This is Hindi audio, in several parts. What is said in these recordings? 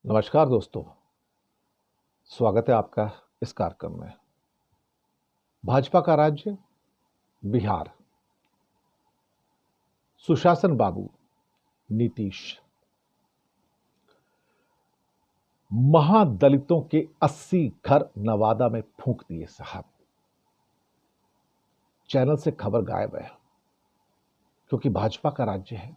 नमस्कार दोस्तों, स्वागत है आपका इस कार्यक्रम में। भाजपा का राज्य बिहार, सुशासन बाबू नीतीश, महादलितों के 80 घर नवादा में फूंक दिए साहब। चैनल से खबर गायब है क्योंकि भाजपा का राज्य है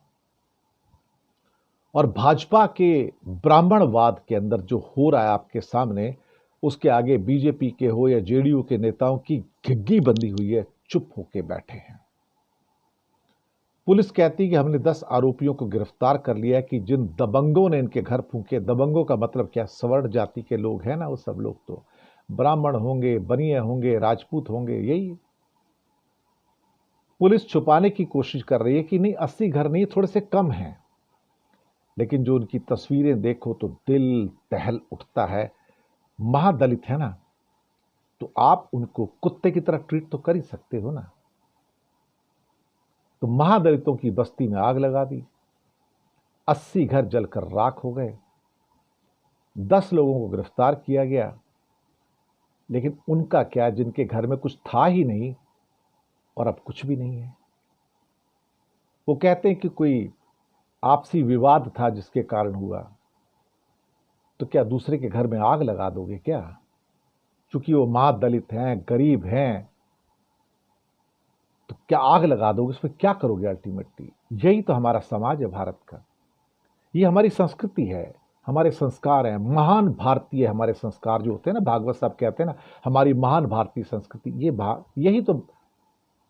और भाजपा के ब्राह्मणवाद के अंदर जो हो रहा है आपके सामने, उसके आगे बीजेपी के हो या जेडीयू के नेताओं की घिग्गी बंधी हुई है, चुप होके बैठे हैं। पुलिस कहती है कि हमने 10 आरोपियों को गिरफ्तार कर लिया है कि जिन दबंगों ने इनके घर फूंके। दबंगों का मतलब क्या? सवर्ण जाति के लोग हैं ना, वो सब लोग तो ब्राह्मण होंगे, बनिए होंगे, राजपूत होंगे। यही पुलिस छुपाने की कोशिश कर रही है कि नहीं 80 घर नहीं, थोड़े से कम हैं। लेकिन जो उनकी तस्वीरें देखो तो दिल दहल उठता है। महादलित है ना, तो आप उनको कुत्ते की तरह ट्रीट तो कर ही सकते हो ना। तो महादलितों की बस्ती में आग लगा दी, 80 घर जलकर राख हो गए, 10 लोगों को गिरफ्तार किया गया। लेकिन उनका क्या, जिनके घर में कुछ था ही नहीं और अब कुछ भी नहीं है। वो कहते हैं कि कोई आपसी विवाद था जिसके कारण हुआ। तो क्या दूसरे के घर में आग लगा दोगे क्या? क्योंकि वो महादलित हैं, गरीब हैं, तो क्या आग लगा दोगे? उसमें क्या करोगे अल्टीमेटली? यही तो हमारा समाज है भारत का। ये हमारी संस्कृति है, हमारे संस्कार हैं। महान भारतीय हमारे संस्कार जो होते हैं ना, भागवत साहब कहते हैं ना, हमारी महान भारतीय संस्कृति। यही तो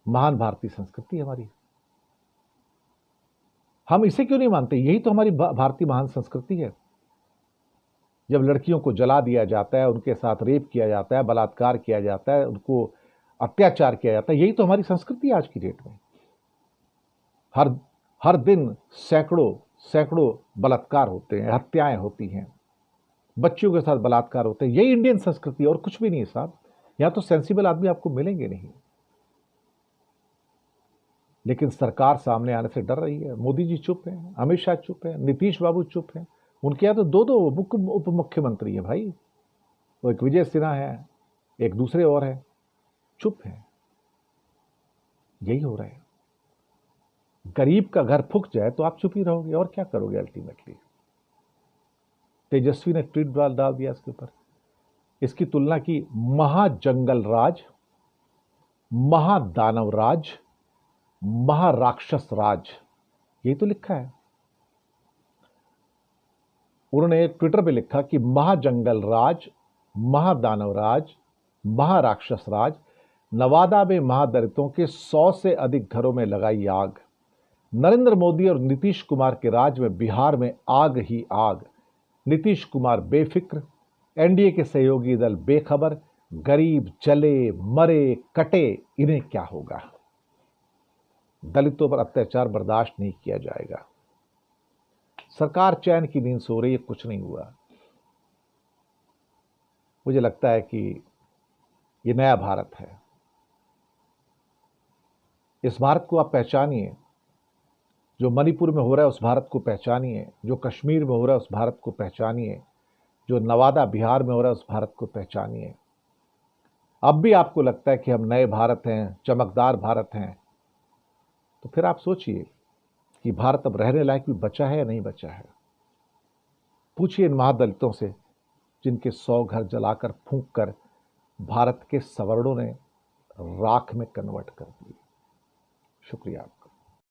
महान भारतीय संस्कृति है हमारी। हम इसे क्यों नहीं मानते? यही तो हमारी भारतीय महान संस्कृति है। जब लड़कियों को जला दिया जाता है, उनके साथ रेप किया जाता है, बलात्कार किया जाता है, उनको अत्याचार किया जाता है, यही तो हमारी संस्कृति है आज की डेट में। हर हर दिन सैकड़ों सैकड़ों बलात्कार होते हैं, हत्याएं होती हैं, बच्चियों के साथ बलात्कार होते हैं। यही इंडियन संस्कृति और कुछ भी नहीं है साहब। यहां तो सेंसिबल आदमी आपको मिलेंगे नहीं। लेकिन सरकार सामने आने से डर रही है। मोदी जी चुप हैं, अमित शाह चुप हैं, नीतीश बाबू चुप हैं। उनके यहाँ तो दो दो उप मुख्यमंत्री हैं भाई। वो एक विजय सिन्हा है, एक दूसरे और है, चुप है। यही हो रहा है। गरीब का घर फूक जाए तो आप चुप ही रहोगे और क्या करोगे अल्टीमेटली। तेजस्वी ने ट्वीट डाल दिया इसके ऊपर। इसकी तुलना की महाजंगल राज, महादानव राज, महाराक्षस राज, यही तो लिखा है। उन्होंने ट्विटर पे लिखा कि महाजंगल राज, महादानव राज, महाराक्षस राज, नवादा में महादलितों के 100 से अधिक घरों में लगाई आग। नरेंद्र मोदी और नीतीश कुमार के राज में बिहार में आग ही आग। नीतीश कुमार बेफिक्र, एनडीए के सहयोगी दल बेखबर। गरीब जले मरे कटे, इन्हें क्या होगा? दलितों पर अत्याचार बर्दाश्त नहीं किया जाएगा। सरकार चैन की नींद सो रही है, कुछ नहीं हुआ। मुझे लगता है कि ये नया भारत है। इस भारत को आप पहचानिए। जो मणिपुर में हो रहा है उस भारत को पहचानिए, जो कश्मीर में हो रहा है उस भारत को पहचानिए, जो नवादा बिहार में हो रहा है उस भारत को पहचानिए। अब भी आपको लगता है कि हम नए भारत हैं, चमकदार भारत हैं, तो फिर आप सोचिए कि भारत अब रहने लायक भी बचा है या नहीं बचा है। पूछिए इन महादलितों से जिनके 100 घर जलाकर फूंक कर भारत के सवर्णों ने राख में कन्वर्ट कर दिए। शुक्रिया।